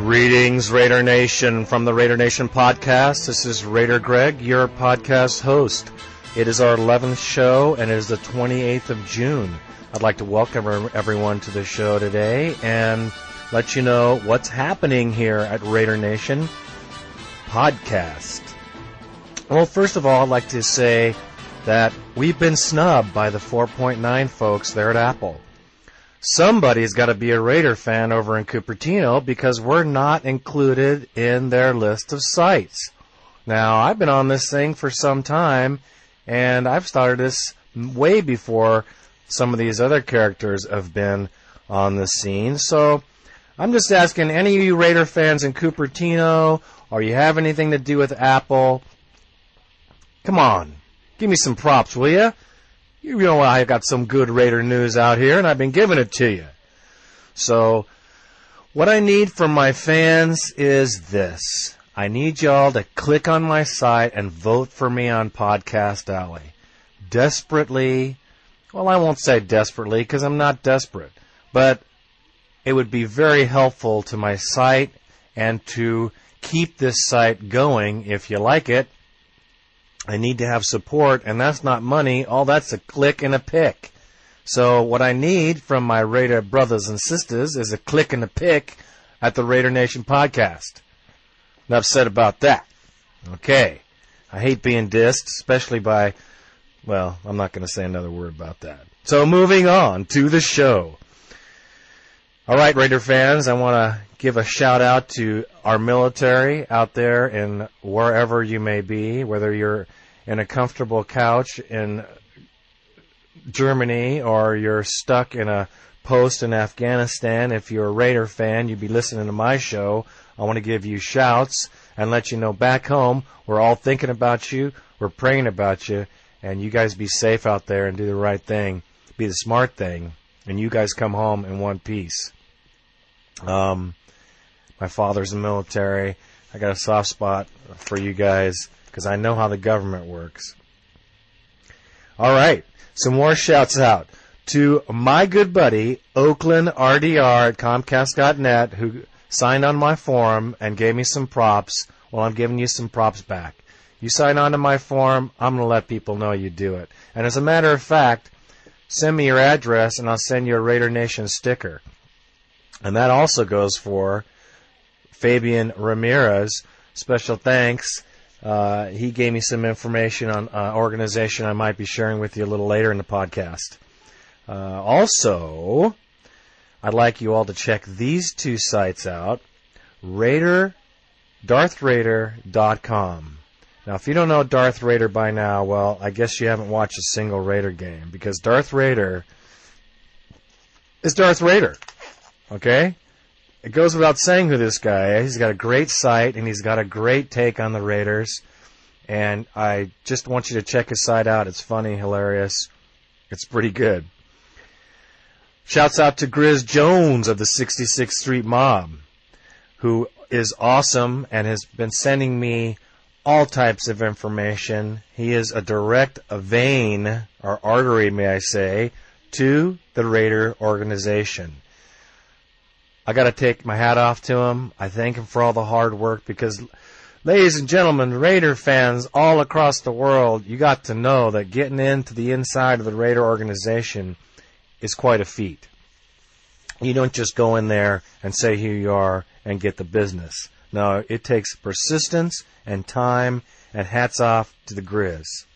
Greetings, Raider Nation, from the Raider Nation podcast. This is Raider Greg, your podcast host. It is our 11th show, and it is the 28th of June. I'd like to welcome everyone to the show today and let you know what's happening here at Raider Nation podcast. Well, first of all, I'd like to say that we've been snubbed by the 4.9 folks there at Apple. Somebody's got to be a Raider fan over in Cupertino because we're not included in their list of sites. Now, I've been on this thing for some time, and I've started this way before some of these other characters have been on the scene. So I'm just asking any of you Raider fans in Cupertino, or you have anything to do with Apple, come on, give me some props, will you? You know I got some good Raider news out here, and I've been giving it to you. So, what I need from my fans is this. I need y'all to click on my site and vote for me on Podcast Alley. Desperately, well, I won't say desperately because I'm not desperate, but it would be very helpful to my site and to keep this site going if you like it. I need to have support, and that's not money. All that's a click and a pick. So what I need from my Raider brothers and sisters is a click and a pick at the Raider Nation podcast. Enough said about that. Okay. I hate being dissed, especially by, well, I'm not going to say another word about that. So moving on to the show. All right, Raider fans, I want to give a shout out to our military out there in wherever you may be, whether you're in a comfortable couch in Germany or you're stuck in a post in Afghanistan. If you're a Raider fan, you'd be listening to my show. I want to give you shouts and let you know back home we're all thinking about you, we're praying about you, and you guys be safe out there and do the right thing, be the smart thing, and you guys come home in one piece. My father's in the military. I got a soft spot for you guys because I know how the government works. All right, some more shouts out to my good buddy, Oakland RDR at Comcast.net, who signed on my forum and gave me some props. Well, I'm giving you some props back. You sign on to my forum, I'm going to let people know you do it. And as a matter of fact, send me your address and I'll send you a Raider Nation sticker. And that also goes for Fabian Ramirez. Special thanks. He gave me some information on organization I might be sharing with you a little later in the podcast. Also, I'd like you all to check these two sites out. DarthRaider.com. Now, if you don't know Darth Raider by now, well, I guess you haven't watched a single Raider game, because Darth Raider is Darth Raider. Okay? It goes without saying who this guy is. He's got a great site, and he's got a great take on the Raiders. And I just want you to check his site out. It's funny, hilarious. It's pretty good. Shouts out to Grizz Jones of the 66th Street Mob, who is awesome and has been sending me all types of information. He is a direct vein, or artery, may I say, to the Raider organization. I got to take my hat off to him. I thank him for all the hard work because, ladies and gentlemen, Raider fans all across the world, you got to know that getting into the inside of the Raider organization is quite a feat. You don't just go in there and say who you are and get the business. No, it takes persistence and time, and hats off to the Grizz,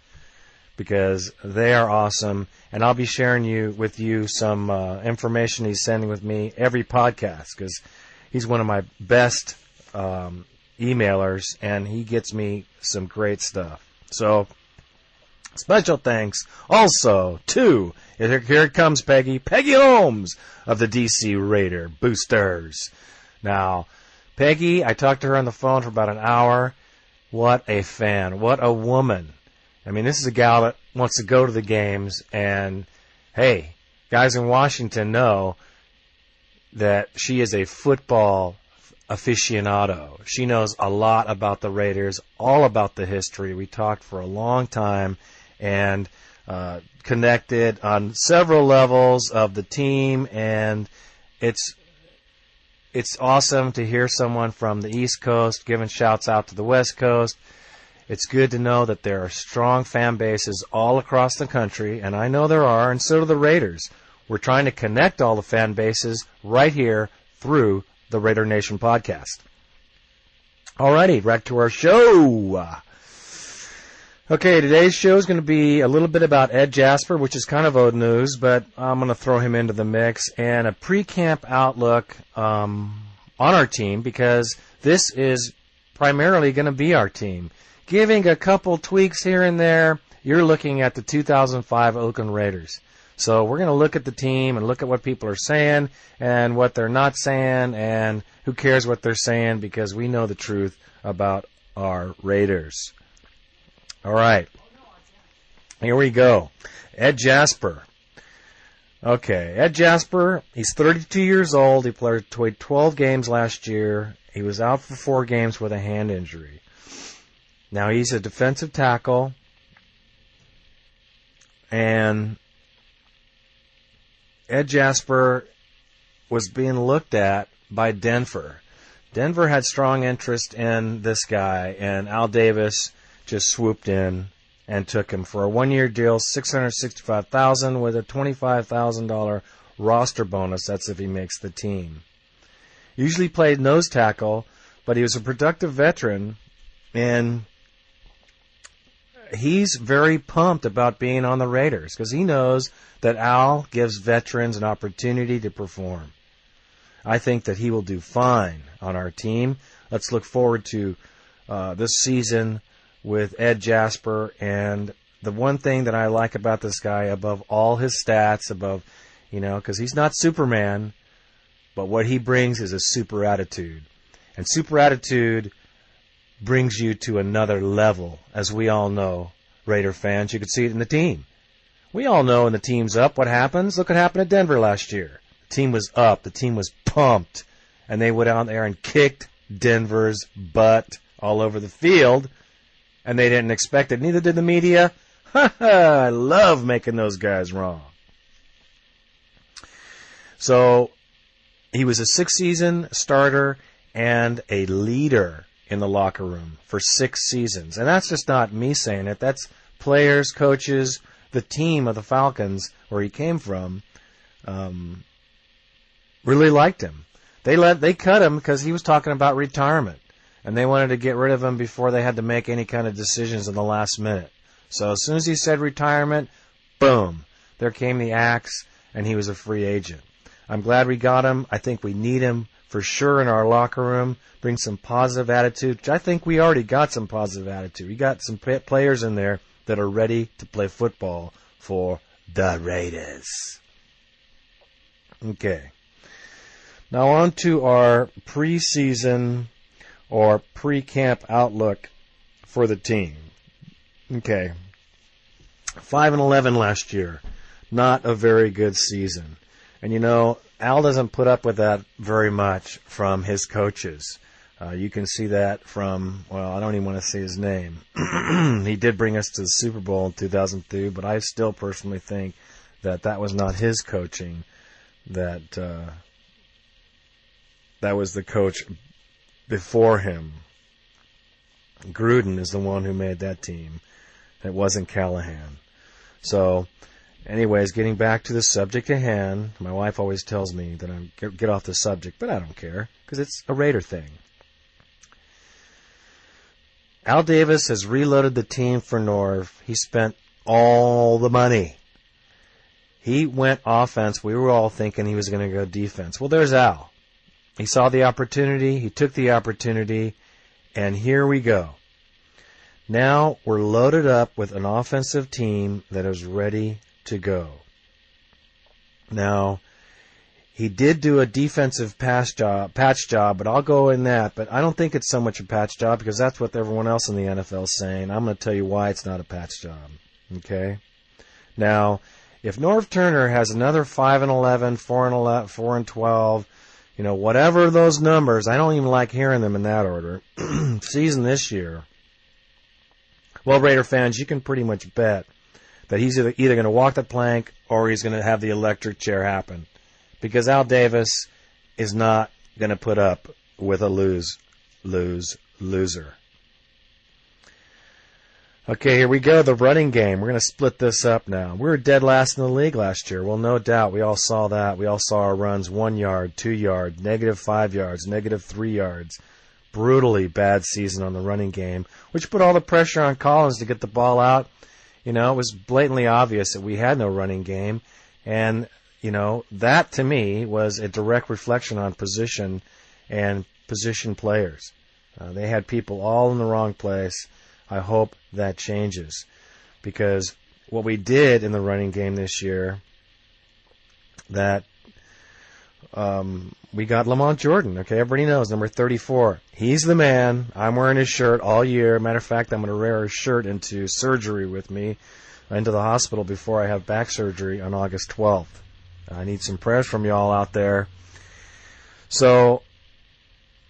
because they are awesome, and I'll be sharing with you some information he's sending with me every podcast, because he's one of my best emailers, and he gets me some great stuff. So, special thanks also to, here it comes, Peggy Holmes of the DC Raider Boosters. Now, Peggy, I talked to her on the phone for about an hour. What a fan. What a woman. I mean, this is a gal that wants to go to the games, and hey, guys in Washington know that she is a football aficionado. She knows a lot about the Raiders, all about the history. We talked for a long time and connected on several levels of the team, and it's awesome to hear someone from the East Coast giving shouts out to the West Coast. It's good to know that there are strong fan bases all across the country, and I know there are, and so do the Raiders. We're trying to connect all the fan bases right here through the Raider Nation podcast. Alrighty, back to our show. Okay, today's show is going to be a little bit about Ed Jasper, which is kind of old news, but I'm going to throw him into the mix, and a pre-camp outlook on our team, because this is primarily going to be our team. Giving a couple tweaks here and there, you're looking at the 2005 Oakland Raiders. So we're going to look at the team and look at what people are saying and what they're not saying, and who cares what they're saying, because we know the truth about our Raiders. All right, here we go. Ed Jasper. Okay, Ed Jasper, he's 32 years old. He played 12 games last year. He was out for 4 games with a hand injury. Now, he's a defensive tackle, and Ed Jasper was being looked at by Denver. Denver had strong interest in this guy, and Al Davis just swooped in and took him for a 1-year deal, $665,000 with a $25,000 roster bonus. That's if he makes the team. Usually played nose tackle, but he was a productive veteran, and he's very pumped about being on the Raiders because he knows that Al gives veterans an opportunity to perform. I think that he will do fine on our team. Let's look forward to this season with Ed Jasper, and the one thing that I like about this guy above all his stats, because he's not Superman, but what he brings is a super attitude. And super attitude brings you to another level, as we all know, Raider fans. You could see it in the team. We all know when the team's up what happens. Look what happened at Denver last year. The team was up. The team was pumped. And they went out there and kicked Denver's butt all over the field. And they didn't expect it. Neither did the media. I love making those guys wrong. So he was a 6-season starter and a leader in the locker room for 6 seasons. And that's just not me saying it. That's players, coaches, the team of the Falcons, where he came from, really liked him. They cut him because he was talking about retirement. And they wanted to get rid of him before they had to make any kind of decisions in the last minute. So as soon as he said retirement, boom, there came the axe, and he was a free agent. I'm glad we got him. I think we need him for sure in our locker room. Bring some positive attitude, which I think we already got some positive attitude. We got some players in there that are ready to play football for the Raiders. Okay. Now on to our preseason or pre-camp outlook for the team. Okay. 5-11 last year. Not a very good season. And Al doesn't put up with that very much from his coaches. You can see that from, I don't even want to say his name. He did bring us to the Super Bowl in 2002, but I still personally think that was not his coaching. That was the coach before him. Gruden is the one who made that team. It wasn't Callahan. So, anyways, getting back to the subject at hand, my wife always tells me that I get off the subject, but I don't care because it's a Raider thing. Al Davis has reloaded the team for Norv. He spent all the money. He went offense. We were all thinking he was going to go defense. Well, there's Al. He saw the opportunity. He took the opportunity. And here we go. Now we're loaded up with an offensive team that is ready to go. Now, he did do a defensive patch job, but I'll go in that. But I don't think it's so much a patch job because that's what everyone else in the NFL is saying. I'm going to tell you why it's not a patch job. Okay? Now, if Norv Turner has another 5-11, 4-12, Whatever those numbers, I don't even like hearing them in that order. Season this year. Well, Raider fans, you can pretty much bet that he's either going to walk the plank or he's going to have the electric chair happen. Because Al Davis is not going to put up with a loser. Okay, here we go, the running game. We're going to split this up now. We were dead last in the league last year. Well, no doubt. We all saw that. We all saw our runs 1 yard, 2 yard, -5 yards, -3 yards. Brutally bad season on the running game, which put all the pressure on Collins to get the ball out. It was blatantly obvious that we had no running game. And, that to me was a direct reflection on position and position players. They had people all in the wrong place. I hope that changes, because what we did in the running game this year, that we got Lamont Jordan. Okay, everybody knows, number 34. He's the man. I'm wearing his shirt all year. Matter of fact, I'm going to wear his shirt into surgery with me, into the hospital before I have back surgery on August 12th. I need some prayers from y'all out there. So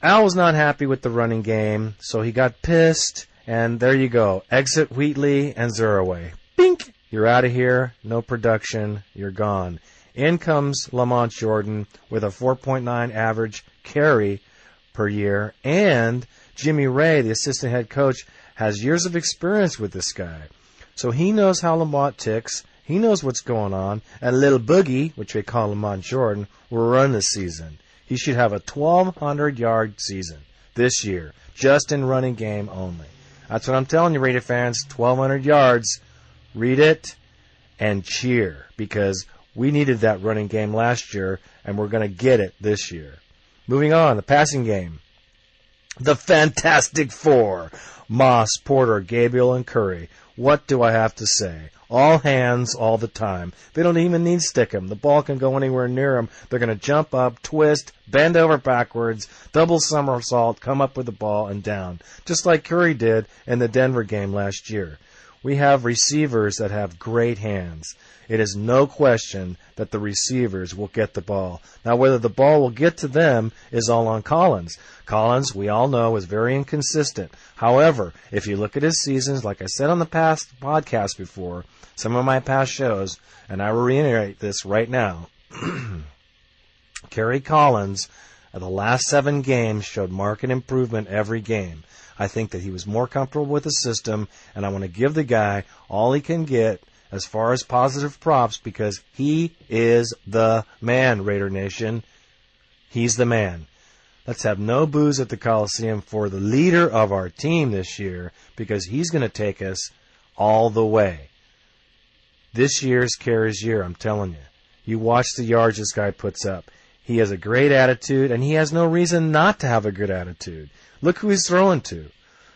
Al was not happy with the running game, so he got pissed. And there you go. Exit Wheatley and Zuraway. Bink! You're out of here. No production. You're gone. In comes Lamont Jordan with a 4.9 average carry per year. And Jimmy Ray, the assistant head coach, has years of experience with this guy. So he knows how Lamont ticks. He knows what's going on. And Little Boogie, which we call Lamont Jordan, will run this season. He should have a 1,200-yard season this year, just in running game only. That's what I'm telling you, Raider fans. 1,200 yards. Read it and cheer, because we needed that running game last year, and we're going to get it this year. Moving on, the passing game. The Fantastic Four. Moss, Porter, Gabriel, and Curry. What do I have to say? All hands all the time. They don't even need stickum. The ball can go anywhere near them. They're going to jump up, twist, bend over backwards, double somersault, come up with the ball, and down. Just like Curry did in the Denver game last year. We have receivers that have great hands. It is no question that the receivers will get the ball. Now, whether the ball will get to them is all on Collins. Collins, we all know, is very inconsistent. However, if you look at his seasons, like I said on the past podcast before, some of my past shows, and I will reiterate this right now, Kerry Collins, the last 7 games, showed marked improvement every game. I think that he was more comfortable with the system, and I want to give the guy all he can get as far as positive props, because he is the man, Raider Nation. He's the man. Let's have no boos at the Coliseum for the leader of our team this year, because he's going to take us all the way. This year's Kerry's year, I'm telling you. You watch the yards this guy puts up. He has a great attitude, and he has no reason not to have a good attitude. Look who he's throwing to.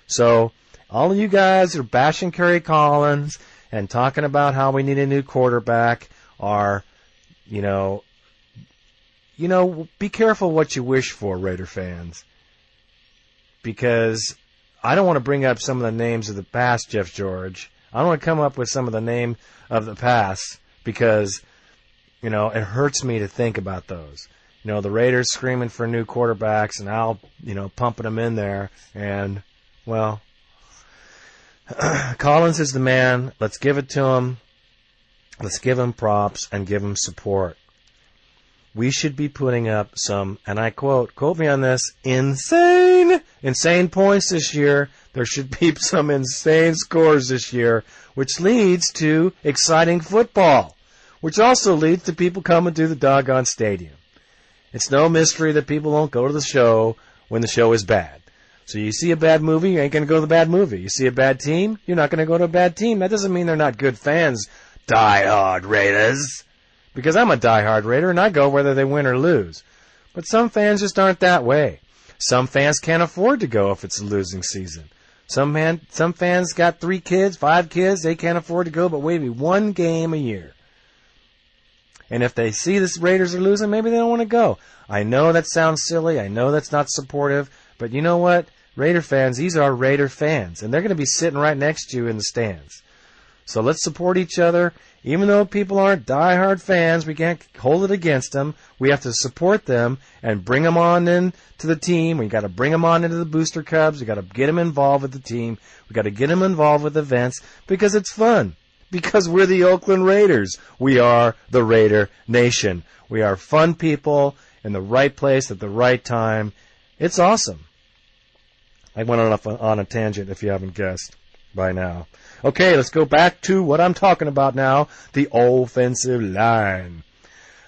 So, all of you guys are bashing Kerry Collins and talking about how we need a new quarterback are, be careful what you wish for, Raider fans. Because I don't want to bring up some of the names of the past, Jeff George. I don't want to come up with some of the name of the past because, it hurts me to think about those. The Raiders screaming for new quarterbacks and Al, pumping them in there. And, well, Collins is the man. Let's give it to him. Let's give him props and give him support. We should be putting up some, and I quote me on this, insane points this year. There should be some insane scores this year, which leads to exciting football, which also leads to people coming to the doggone stadium. It's no mystery that people don't go to the show when the show is bad. So you see a bad movie, you ain't going to go to the bad movie. You see a bad team, you're not going to go to a bad team. That doesn't mean they're not good fans, die-hard Raiders. Because I'm a die-hard Raider, and I go whether they win or lose. But some fans just aren't that way. Some fans can't afford to go if it's a losing season. Some fans got 3 kids, 5 kids, they can't afford to go but maybe 1 game a year. And if they see the Raiders are losing, maybe they don't want to go. I know that sounds silly. I know that's not supportive. But you know what? Raider fans, these are Raider fans. And they're going to be sitting right next to you in the stands. So let's support each other. Even though people aren't diehard fans, we can't hold it against them. We have to support them and bring them on in to the team. We got to bring them on into the Booster Cubs. We got to get them involved with the team. We got to get them involved with events because it's fun. Because we're the Oakland Raiders. We are the Raider Nation. We are fun people in the right place at the right time. It's awesome. I went on a tangent if you haven't guessed by now. Okay, let's go back to what I'm talking about now, the offensive line.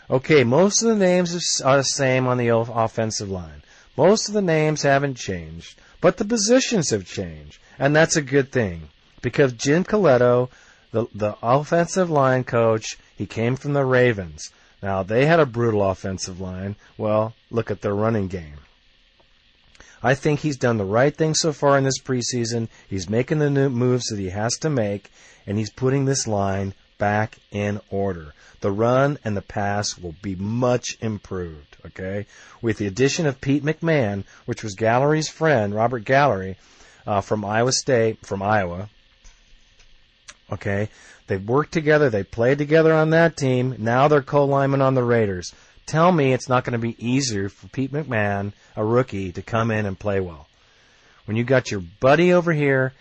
Okay, most of the names are the same on the offensive line. Most of the names haven't changed, but the positions have changed, and that's a good thing because Jim Coletto, the offensive line coach, he came from the Ravens. Now, they had a brutal offensive line. Well, look at their running game. I think he's done the right thing so far in this preseason. He's making the new moves that he has to make, and he's putting this line back in order. The run and the pass will be much improved, okay? With the addition of Pete McMahon, which was Gallery's friend, Robert Gallery, from Iowa, okay? They've worked together. They played together on that team. Now they're co-linemen on the Raiders. Tell me it's not going to be easier for Pete McMahon, a rookie, to come in and play well. When you got your buddy over here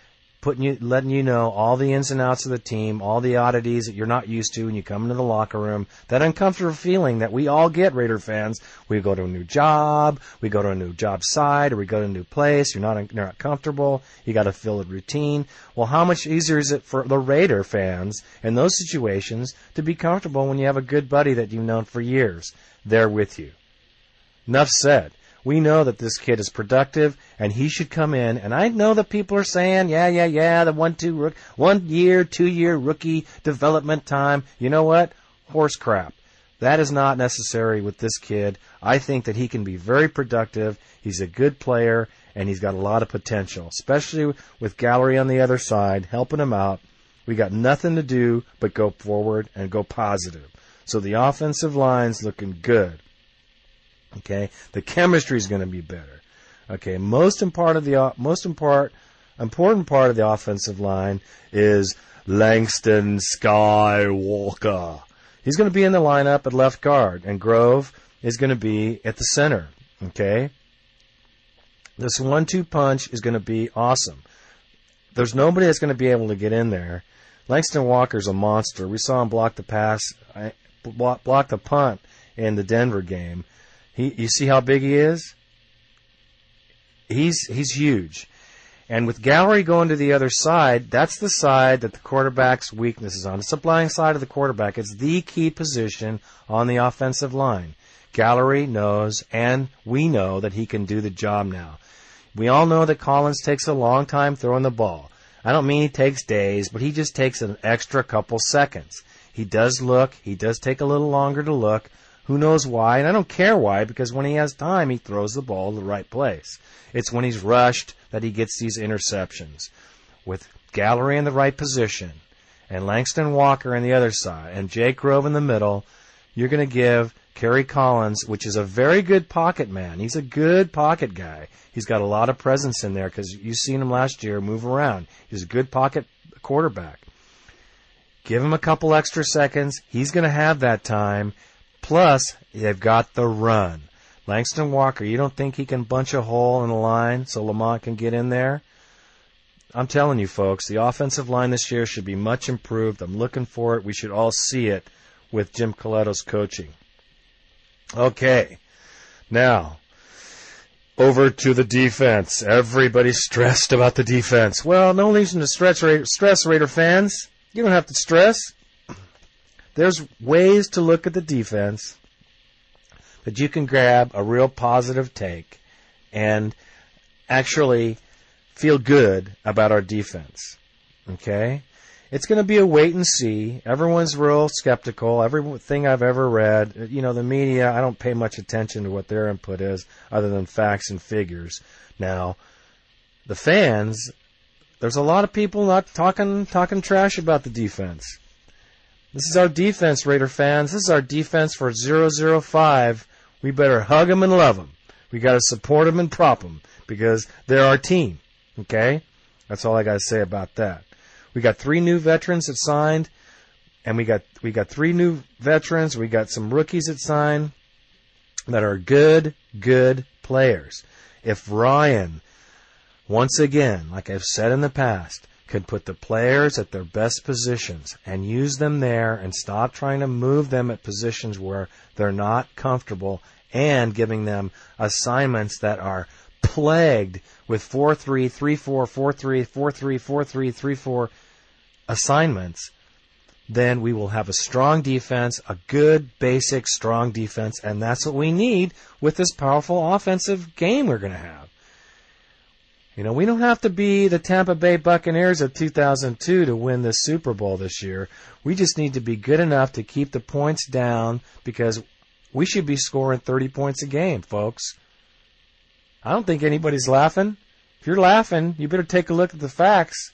letting you know all the ins and outs of the team, all the oddities that you're not used to when you come into the locker room, that uncomfortable feeling that we all get, Raider fans. We go to a new job, we go to a new job site, or we go to a new place, you're not comfortable, you got to fill a routine. Well, how much easier is it for the Raider fans in those situations to be comfortable when you have a good buddy that you've known for years there with you? Enough said. We know that this kid is productive, and he should come in. And I know that people are saying, yeah, the 1 year, 2 year rookie development time. You know what? Horse crap. That is not necessary with this kid. I think that he can be very productive. He's a good player, and he's got a lot of potential, especially with Gallery on the other side, helping him out. We got nothing to do but go forward and go positive. So the offensive line's looking good. Okay, the chemistry is going to be better. Okay, important part of the offensive line is Langston Skywalker. He's going to be in the lineup at left guard, and Grove is going to be at the center. Okay, this 1-2 punch is going to be awesome. There's nobody that's going to be able to get in there. Langston Walker's a monster. We saw him block the punt in the Denver game. You see how big he is? He's huge. And with Gallery going to the other side, that's the side that the quarterback's weakness is on. It's the blind side of the quarterback. It's the key position on the offensive line. Gallery knows, and we know that he can do the job now. We all know that Collins takes a long time throwing the ball. I don't mean he takes days, but he just takes an extra couple seconds. He does take a little longer to look. Who knows why? And I don't care why, because when he has time, he throws the ball to the right place. It's when he's rushed that he gets these interceptions. With Gallery in the right position, and Langston Walker on the other side, and Jake Grove in the middle, you're going to give Kerry Collins, which is a very good pocket man. He's a good pocket guy. He's got a lot of presence in there because you've seen him last year move around. He's a good pocket quarterback. Give him a couple extra seconds. He's going to have that time. Plus, they've got the run. Langston Walker, you don't think he can bunch a hole in the line so Lamont can get in there? I'm telling you, folks, the offensive line this year should be much improved. I'm looking for it. We should all see it with Jim Coletto's coaching. Okay, now, over to the defense. Everybody's stressed about the defense. Well, no reason to stress, Raider fans. You don't have to stress. There's ways to look at the defense that you can grab a real positive take and actually feel good about our defense. Okay? It's going to be a wait and see. Everyone's real skeptical. Everything I've ever read, the media, I don't pay much attention to what their input is other than facts and figures. Now, the fans, there's a lot of people not talking trash about the defense. This is our defense, Raider fans. This is our defense for 005. We better hug them and love them. We got to support them and prop them because they're our team. Okay? That's all I got to say about that. We got 3 new veterans that signed, and we got 3 new veterans. We got some rookies that signed that are good players. If Ryan, once again, like I've said in the past, could put the players at their best positions and use them there and stop trying to move them at positions where they're not comfortable and giving them assignments that are plagued with 4-3, 3-4, 4-3, 4-3, 4-3, 3-4 assignments, then we will have a strong defense, a good, basic, strong defense, and that's what we need with this powerful offensive game we're going to have. You know, we don't have to be the Tampa Bay Buccaneers of 2002 to win the Super Bowl this year. We just need to be good enough to keep the points down, because we should be scoring 30 points a game, folks. I don't think anybody's laughing. If you're laughing, you better take a look at the facts,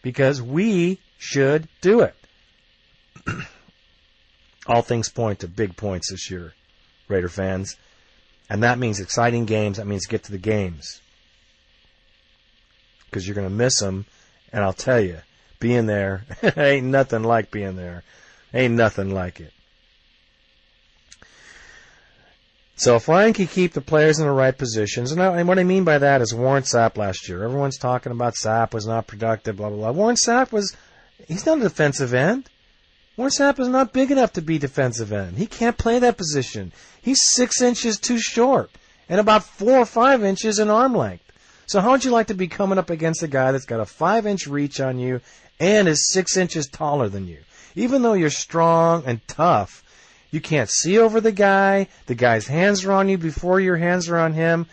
because we should do it. All things point to big points this year, Raider fans. And that means exciting games. That means get to the games, because you're going to miss them. And I'll tell you, being there, ain't nothing like being there. Ain't nothing like it. So if Ryan can keep the players in the right positions, and what I mean by that is Warren Sapp last year. Everyone's talking about Sapp was not productive, blah, blah, blah. Warren Sapp he's not a defensive end. Warren Sapp is not big enough to be defensive end. He can't play that position. He's 6 inches too short and about 4 or 5 inches in arm length. So how would you like to be coming up against a guy that's got a 5-inch reach on you and is 6 inches taller than you? Even though you're strong and tough, you can't see over the guy. The guy's hands are on you before your hands are on him.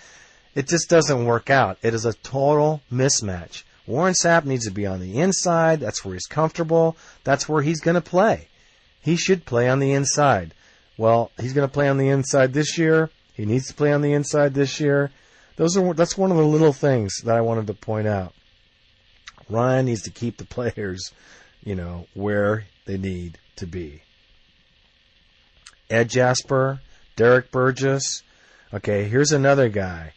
It just doesn't work out. It is a total mismatch. Warren Sapp needs to be on the inside. That's where he's comfortable. That's where he's going to play. He should play on the inside. Well, he's going to play on the inside this year. He needs to play on the inside this year. That's one of the little things that I wanted to point out. Ryan needs to keep the players, where they need to be. Ed Jasper, Derek Burgess. Okay, here's another guy.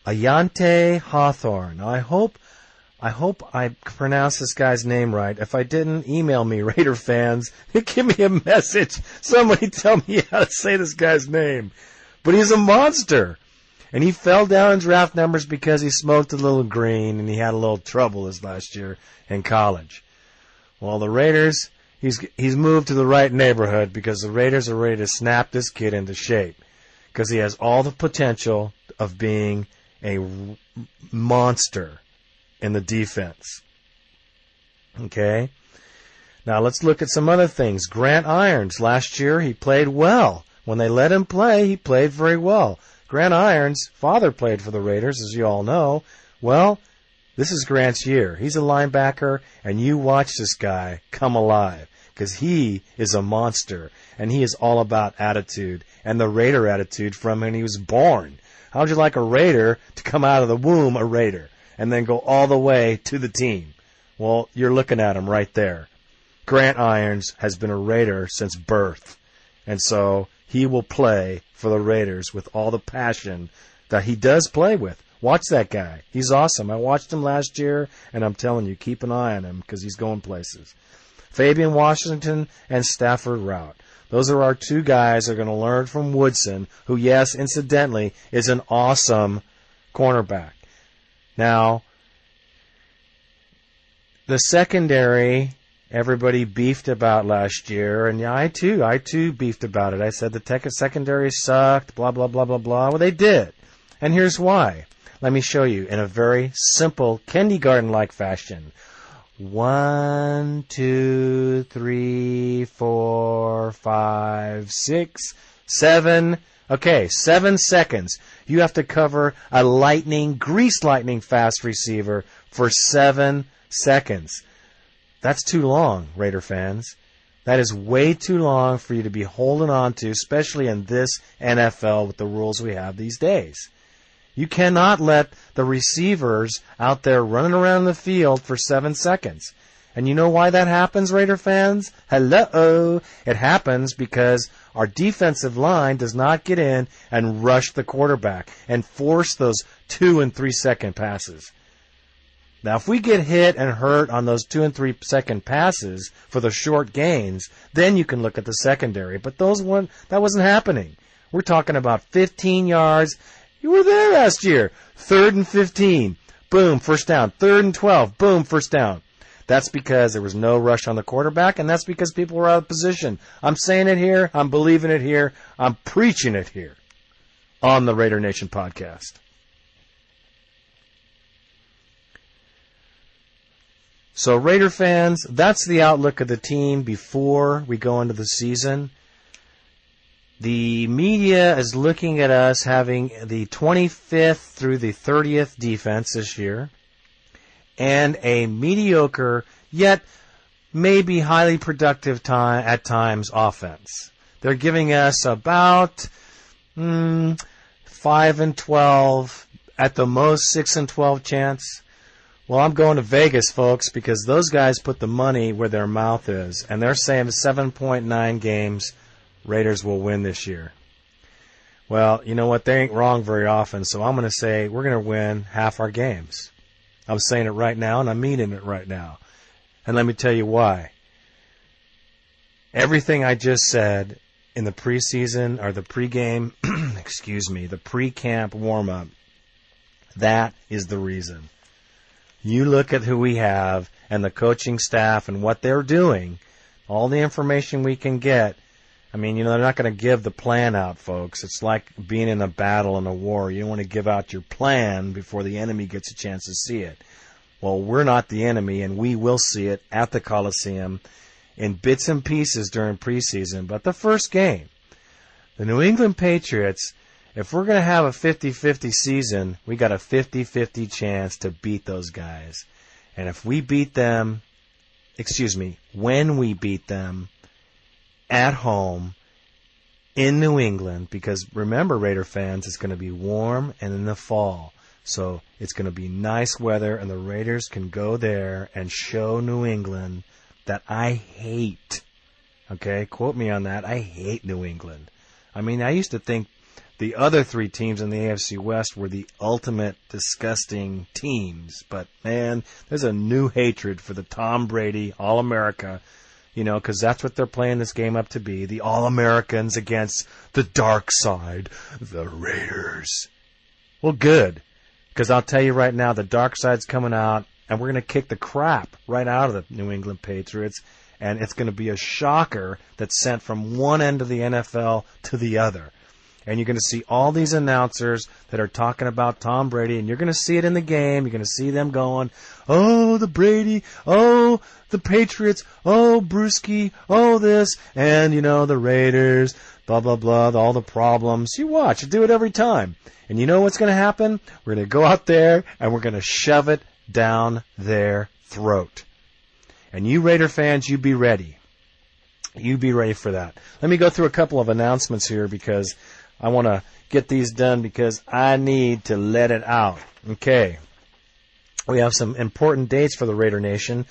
Ayante Hawthorne. Now, I hope I pronounced this guy's name right. If I didn't, email me, Raider fans. Give me a message. Somebody tell me how to say this guy's name. But he's a monster. And he fell down in draft numbers because he smoked a little green and he had a little trouble this last year in college. Well, the Raiders, he's moved to the right neighborhood, because the Raiders are ready to snap this kid into shape, because he has all the potential of being a monster in the defense. Okay? Now let's look at some other things. Grant Irons, last year he played well. When they let him play, he played very well. Grant Irons' father played for the Raiders, as you all know. Well, this is Grant's year. He's a linebacker, and you watch this guy come alive, because he is a monster, and he is all about attitude, and the Raider attitude from when he was born. How would you like a Raider to come out of the womb a Raider and then go all the way to the team? Well, you're looking at him right there. Grant Irons has been a Raider since birth, and so he will play for the Raiders with all the passion that he does play with. Watch that guy. He's awesome. I watched him last year, and I'm telling you, keep an eye on him, because he's going places. Fabian Washington and Stafford Rout. Those are our 2 guys that are going to learn from Woodson, who, yes, incidentally, is an awesome cornerback. Now, the secondary, everybody beefed about last year, and I too beefed about it. I said the secondary sucked, blah, blah, blah, blah, blah. Well, they did. And here's why. Let me show you in a very simple kindergarten-like fashion. 1, 2, 3, 4, 5, 6, 7. Okay, 7 seconds. You have to cover a grease lightning fast receiver for 7 seconds. That's too long, Raider fans. That is way too long for you to be holding on to, especially in this NFL with the rules we have these days. You cannot let the receivers out there running around the field for 7 seconds. And you know why that happens, Raider fans? Hello! It happens because our defensive line does not get in and rush the quarterback and force those 2 and 3 second passes. Now, if we get hit and hurt on those 2 and 3 second passes for the short gains, then you can look at the secondary. But that wasn't happening. We're talking about 15 yards. You were there last year. 3rd and 15. Boom, first down. 3rd and 12. Boom, first down. That's because there was no rush on the quarterback, and that's because people were out of position. I'm saying it here. I'm believing it here. I'm preaching it here on the Raider Nation podcast. So, Raider fans, that's the outlook of the team before we go into the season. The media is looking at us having the 25th through the 30th defense this year and a mediocre, yet maybe highly productive at times offense. They're giving us about 5 and 12, at the most 6 and 12 chance. Well, I'm going to Vegas, folks, because those guys put the money where their mouth is, and they're saying 7.9 games Raiders will win this year. Well, you know what? They ain't wrong very often, so I'm going to say we're going to win half our games. I'm saying it right now, and I'm meaning it right now. And let me tell you why. Everything I just said in the preseason or the pregame, the pre-camp warm-up, that is the reason. You look at who we have and the coaching staff and what they're doing, all the information we can get. I mean, they're not going to give the plan out, folks. It's like being in a battle in a war. You don't want to give out your plan before the enemy gets a chance to see it. Well, we're not the enemy, and we will see it at the Coliseum in bits and pieces during preseason. But the first game, the New England Patriots, if we're going to have a 50-50 season, we got a 50-50 chance to beat those guys. And if we beat them, when we beat them at home in New England, because remember, Raider fans, it's going to be warm and in the fall. So it's going to be nice weather, and the Raiders can go there and show New England that I hate. Okay, quote me on that. I hate New England. I mean, I used to think the other 3 teams in the AFC West were the ultimate disgusting teams. But, man, there's a new hatred for the Tom Brady All-America, because that's what they're playing this game up to be, the All-Americans against the dark side, the Raiders. Well, good, because I'll tell you right now, the dark side's coming out, and we're going to kick the crap right out of the New England Patriots, and it's going to be a shocker that's sent from one end of the NFL to the other. And you're going to see all these announcers that are talking about Tom Brady, and you're going to see it in the game. You're going to see them going, oh, the Brady, oh, the Patriots, oh, Brewski, oh, this, and, the Raiders, blah, blah, blah, all the problems. You watch. You do it every time. And you know what's going to happen? We're going to go out there, and we're going to shove it down their throat. And you Raider fans, you be ready. You be ready for that. Let me go through a couple of announcements here because I want to get these done because I need to let it out. Okay. We have some important dates for the Raider Nation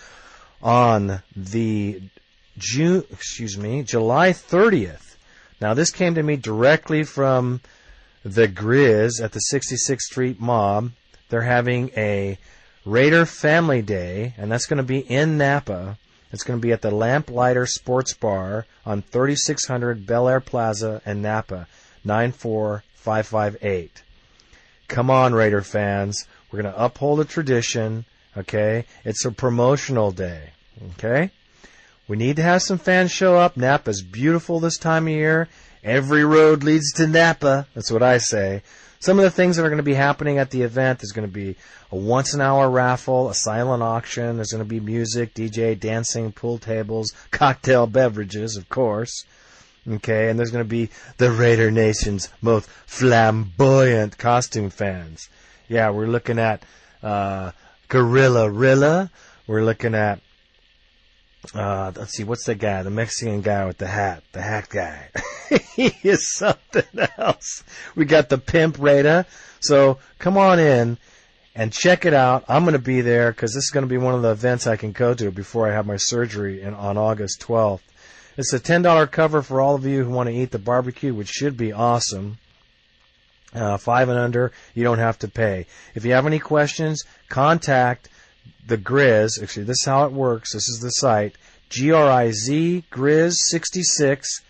on the July 30th. Now, this came to me directly from the Grizz at the 66th Street Mob. They're having a Raider Family Day, and that's going to be in Napa. It's going to be at the Lamplighter Sports Bar on 3600 Bel Air Plaza in Napa. 94558. Come on, Raider fans. We're going to uphold a tradition, okay? It's a promotional day, okay? We need to have some fans show up. Napa's beautiful this time of year. Every road leads to Napa. That's what I say. Some of the things that are going to be happening at the event, there's going to be a once-an-hour raffle, a silent auction. There's going to be music, DJ, dancing, pool tables, cocktail beverages, of course. Okay, and there's going to be the Raider Nation's most flamboyant costume fans. Yeah, we're looking at Gorilla Rilla. We're looking at, let's see, what's the guy? The Mexican guy with the hat guy. He is something else. We got the Pimp Raider. So come on in and check it out. I'm going to be there because this is going to be one of the events I can go to before I have my surgery on August 12th. It's a $10 cover for all of you who want to eat the barbecue, which should be awesome. 5 and under, you don't have to pay. If you have any questions, contact the Grizz. Actually, this is how it works. This is the site. GRIZ, Grizz66,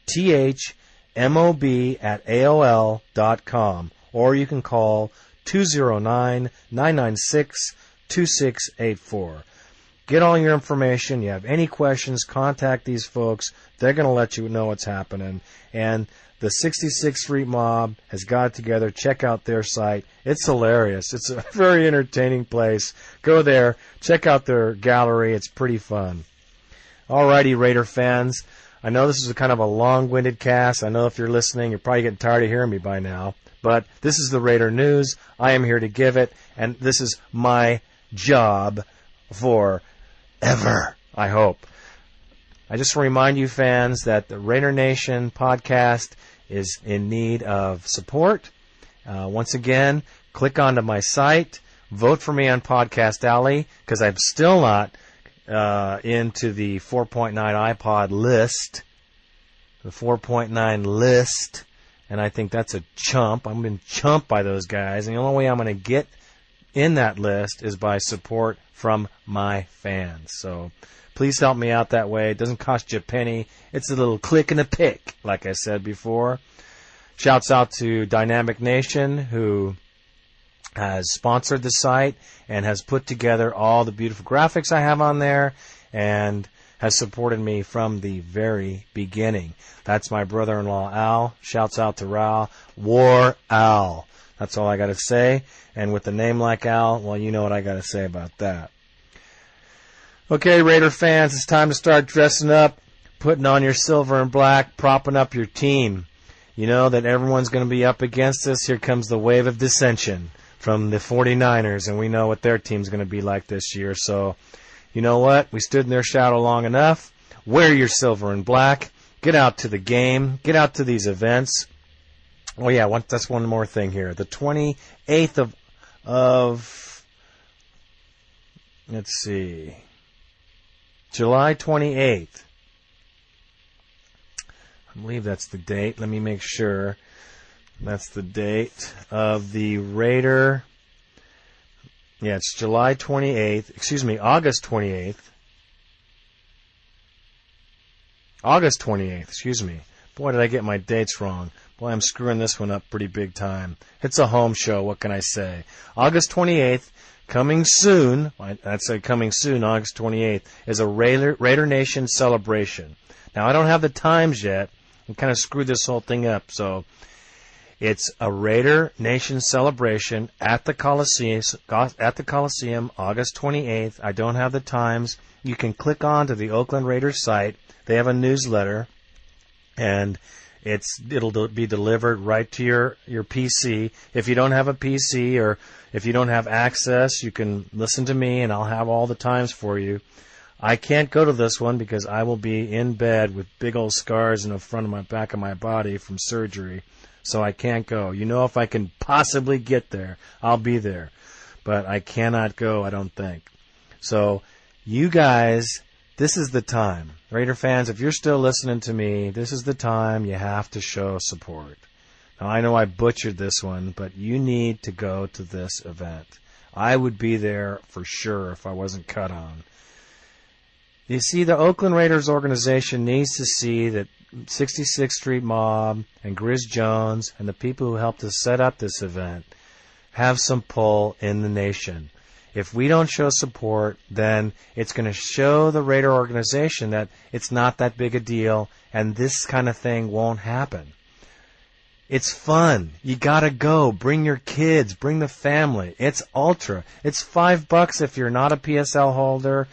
THMOB@AOL.com. Or you can call 209-996-2684. Get all your information. You have any questions, contact these folks. They're going to let you know what's happening. And the 66th Street Mob has got it together. Check out their site. It's hilarious. It's a very entertaining place. Go there. Check out their gallery. It's pretty fun. Alrighty, Raider fans. I know this is kind of a long-winded cast. I know if you're listening, you're probably getting tired of hearing me by now. But this is the Raider News. I am here to give it. And this is my job forever, I hope. I just remind you fans that the Raider Nation podcast is in need of support. Once again, click onto my site, vote for me on Podcast Alley, because I'm still not into the 4.9 iPod list, the 4.9 list, and I think that's a chump. I'm being chumped by those guys, and the only way I'm going to get in that list is by support from my fans. So please help me out that way. It doesn't cost you a penny. It's a little click and a pick, like I said before. Shouts out to Dynamic Nation, who has sponsored the site and has put together all the beautiful graphics I have on there and has supported me from the very beginning. That's my brother-in-law, Al. Shouts out to Ral. War Al. That's all I got to say. And with a name like Al, well, you know what I got to say about that. Okay, Raider fans, it's time to start dressing up, putting on your silver and black, propping up your team. You know that everyone's going to be up against us. Here comes the wave of dissension from the 49ers, and we know what their team's going to be like this year. So, you know what? We stood in their shadow long enough. Wear your silver and black. Get out to the game. Get out to these events. Oh, yeah, that's one more thing here. The 28th of let's see, July 28th. I believe that's the date. Let me make sure. That's the date of the Raider. Yeah, it's July 28th. Excuse me, August 28th. August 28th, excuse me. Boy, did I get my dates wrong. Boy, I'm screwing this one up pretty big time. It's a home show, what can I say? August 28th, coming soon, I'd say coming soon, August 28th, is a Raider Nation celebration. Now, I don't have the times yet. I kind of screwed this whole thing up, so it's a Raider Nation celebration at the Coliseum, August 28th. I don't have the times. You can click on to the Oakland Raiders site. They have a newsletter, and it'll be delivered right to your PC. If you don't have a PC or if you don't have access, you can listen to me, and I'll have all the times for you. I can't go to this one because I will be in bed with big old scars in the front of my back of my body from surgery, so I can't go. You know, if I can possibly get there, I'll be there, but I cannot go, I don't think. So, you guys, this is the time. Raider fans, if you're still listening to me, this is the time you have to show support. Now, I know I butchered this one, but you need to go to this event. I would be there for sure if I wasn't cut on. You see, the Oakland Raiders organization needs to see that 66th Street Mob and Grizz Jones and the people who helped us set up this event have some pull in the nation. If we don't show support, then it's going to show the Raider organization that it's not that big a deal and this kind of thing won't happen. It's fun. You got to go. Bring your kids. Bring the family. It's ultra. It's $5 if you're not a PSL holder.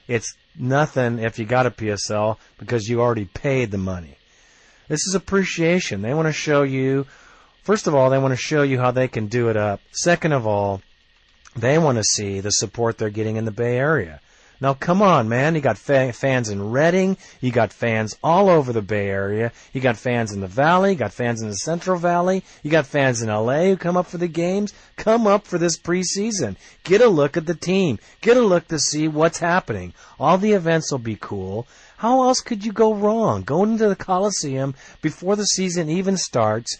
It's nothing if you got a PSL because you already paid the money. This is appreciation. They want to show you, first of all, they want to show you how they can do it up. Second of all, they want to see the support they're getting in the Bay Area. Now, come on, man. You got fans in Redding. You got fans all over the Bay Area. You got fans in the Valley. You got fans in the Central Valley. You got fans in L.A. who come up for the games. Come up for this preseason. Get a look at the team. Get a look to see what's happening. All the events will be cool. How else could you go wrong? Go into the Coliseum before the season even starts.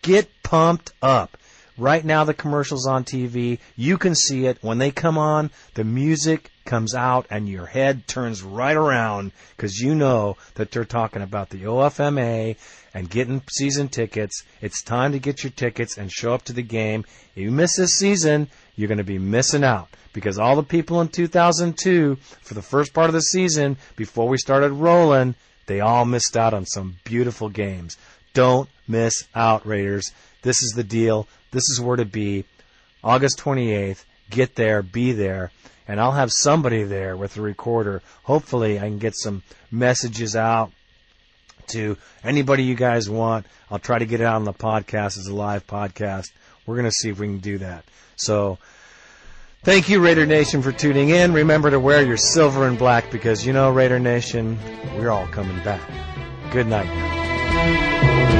Get pumped up. Right now the commercial's on TV. You can see it. When they come on, the music comes out and your head turns right around because you know that they're talking about the OFMA and getting season tickets. It's time to get your tickets and show up to the game. If you miss this season, you're going to be missing out because all the people in 2002, for the first part of the season, before we started rolling, they all missed out on some beautiful games. Don't miss out, Raiders. This is the deal. This is where to be. August 28th. Get there. Be there. And I'll have somebody there with a recorder. Hopefully I can get some messages out to anybody you guys want. I'll try to get it out on the podcast as a live podcast. We're going to see if we can do that. So thank you, Raider Nation, for tuning in. Remember to wear your silver and black because, you know, Raider Nation, we're all coming back. Good night now.